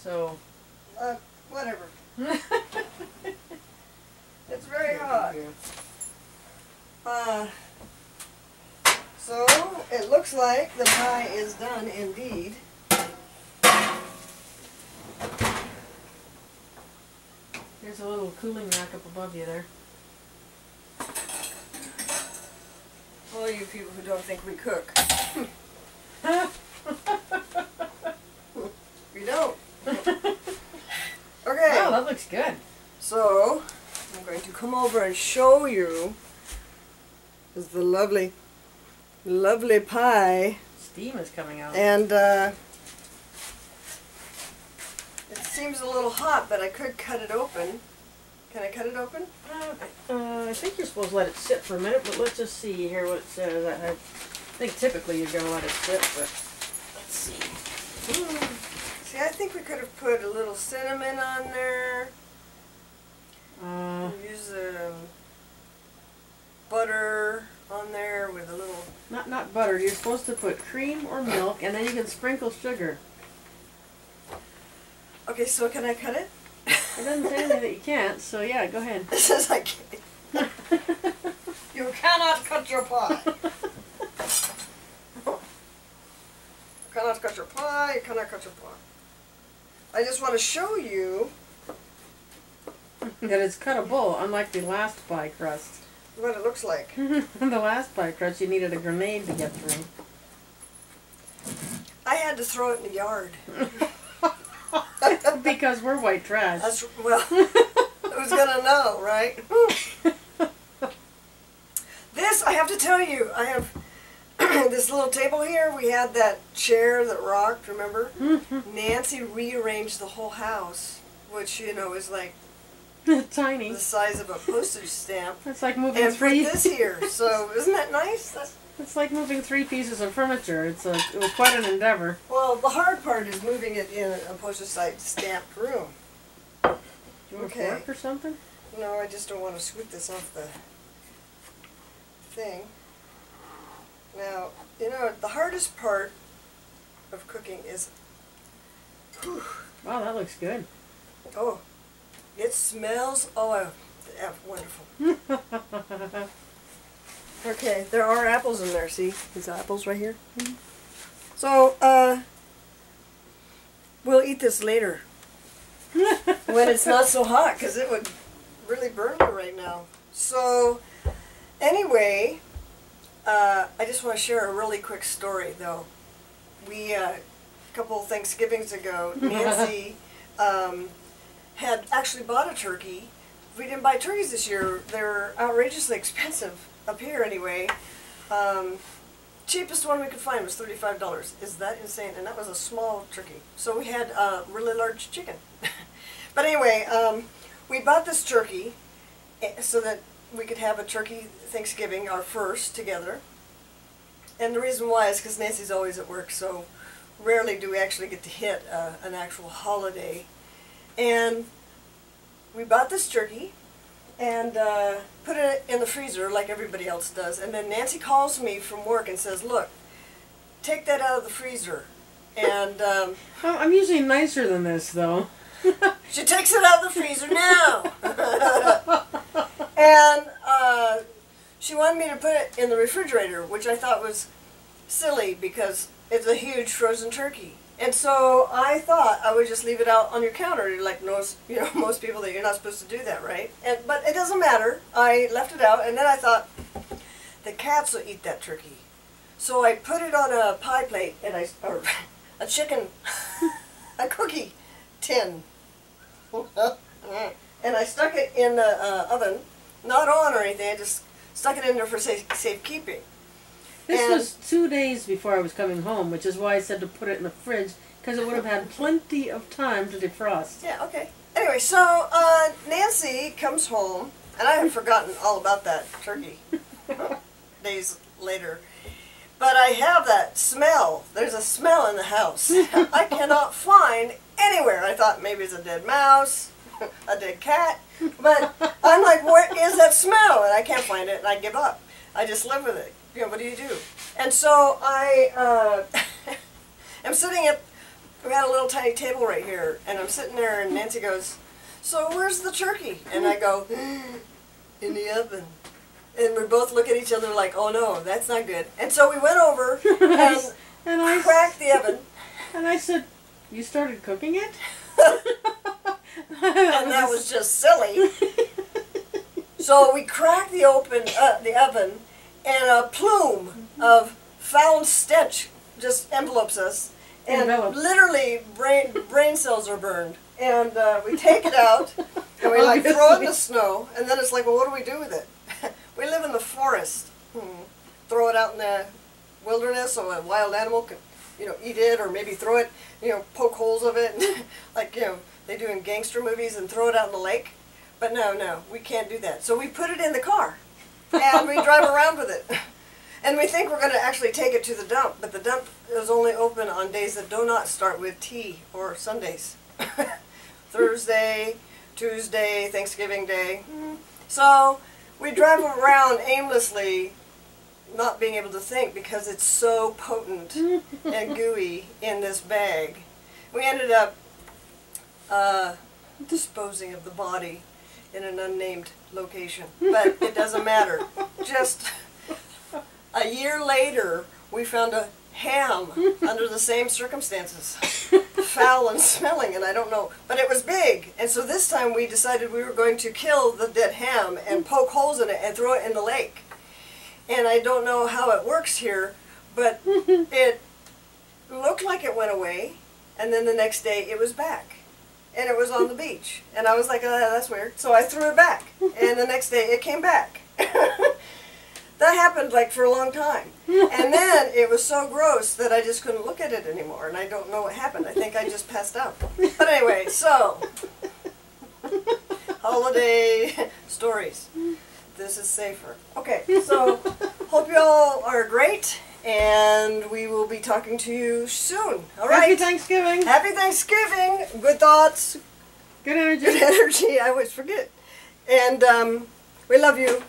So. Whatever. It's very hot. So it looks like the pie is done indeed. There's a little cooling rack up above you there. All you people who don't think we cook. We don't. Okay. Oh, that looks good. So, I'm going to come over and show you is the lovely, lovely pie. Steam is coming out. And it seems a little hot, but I could cut it open. Can I cut it open? I think you're supposed to let it sit for a minute, but let's just see here what it says. I think typically you're going to let it sit, but let's see. See, I think we could have put a little cinnamon on there. Use butter on there with a little... Not butter. You're supposed to put cream or milk, and then you can sprinkle sugar. Okay, so can I cut it? It doesn't say anything that you can't, so yeah, go ahead. It says I can't. You cannot cut your pie. You cannot cut your pie. You cannot cut your pie. I just want to show you that it's cuttable, unlike the last pie crust. What it looks like. The last pie crust, you needed a grenade to get through. I had to throw it in the yard. Because we're white trash. That's, well, who's gonna know, right? This, I have to tell you, I have this little table here. We had that chair that rocked, remember? Nancy rearranged the whole house, which, you know, is like tiny, the size of a postage stamp. It's like moving and three. put this here. So isn't that nice? It's like moving 3 pieces of furniture. It was quite an endeavor. Well, the hard part is moving it in a postage stamped room. Do you want a fork or something? No, I just don't want to scoop this off the thing. Now, you know, the hardest part of cooking is... Whew, wow, that looks good. Oh, it smells... Oh, wonderful. Okay, there are apples in there, see? These apples right here. So, we'll eat this later. When it's not so hot, because it would really burn me right now. So, anyway, I just want to share a really quick story, though. We, a couple of Thanksgivings ago, Nancy had actually bought a turkey. We didn't buy turkeys this year. They're outrageously expensive. Up here anyway. Cheapest one we could find was $35. Is that insane? And that was a small turkey. So we had a really large chicken. But anyway, we bought this turkey so that we could have a turkey Thanksgiving, our first, together. And the reason why is because Nancy's always at work, so rarely do we actually get to hit an actual holiday. And we bought this turkey and put it in the freezer like everybody else does. And then Nancy calls me from work and says, look, take that out of the freezer. And I'm usually nicer than this, though. She takes it out of the freezer now. And she wanted me to put it in the refrigerator, which I thought was silly because it's a huge frozen turkey. And so I thought I would just leave it out on your counter, like most people, that you're not supposed to do that, right? But it doesn't matter. I left it out, and then I thought the cats will eat that turkey. So I put it on a pie plate, and or a chicken, a cookie tin, and I stuck it in the oven, not on or anything. I just stuck it in there for safekeeping. This was 2 days before I was coming home, which is why I said to put it in the fridge, because it would have had plenty of time to defrost. Yeah, okay. Anyway, so Nancy comes home, and I had forgotten all about that turkey days later. But I have that smell. There's a smell in the house. I cannot find anywhere. I thought maybe it's a dead mouse, a dead cat. But I'm like, where is that smell? And I can't find it, and I give up. I just live with it. You know, what do you do? And so I am sitting at we had a little tiny table right here, and I'm sitting there, and Nancy goes, "So where's the turkey?" And I go, "In the oven." And we both look at each other like, "Oh no, that's not good." And so we went over and I cracked the oven. And I said, "You started cooking it?" And that was just silly. So we cracked the oven, and a plume of foul stench just envelopes us, and literally brain cells are burned. And we take it out, and we like throw it in the snow, and then it's like, well, what do we do with it? We live in the forest. Throw it out in the wilderness so a wild animal can, eat it, or maybe throw it, poke holes of it, like, they do in gangster movies, and throw it out in the lake. But no, we can't do that. So we put it in the car, and we drive around with it. And we think we're going to actually take it to the dump, but the dump is only open on days that do not start with T or Sundays. Thursday, Tuesday, Thanksgiving Day. So we drive around aimlessly, not being able to think because it's so potent and gooey in this bag. We ended up disposing of the body in an unnamed location, but it doesn't matter. Just a year later, we found a ham under the same circumstances, foul and smelling, and I don't know, but it was big. And so this time we decided we were going to kill the dead ham and poke holes in it and throw it in the lake. And I don't know how it works here, but it looked like it went away, and then the next day it was back. And it was on the beach. And I was like, oh, that's weird. So I threw it back. And the next day it came back. That happened like for a long time. And then it was so gross that I just couldn't look at it anymore. And I don't know what happened. I think I just passed out. But anyway, so holiday stories. This is safer. Okay, so hope you all are great, and we will be talking to you soon. All right. Happy Thanksgiving. Happy Thanksgiving. Good thoughts. Good energy. Good energy. I always forget. And we love you.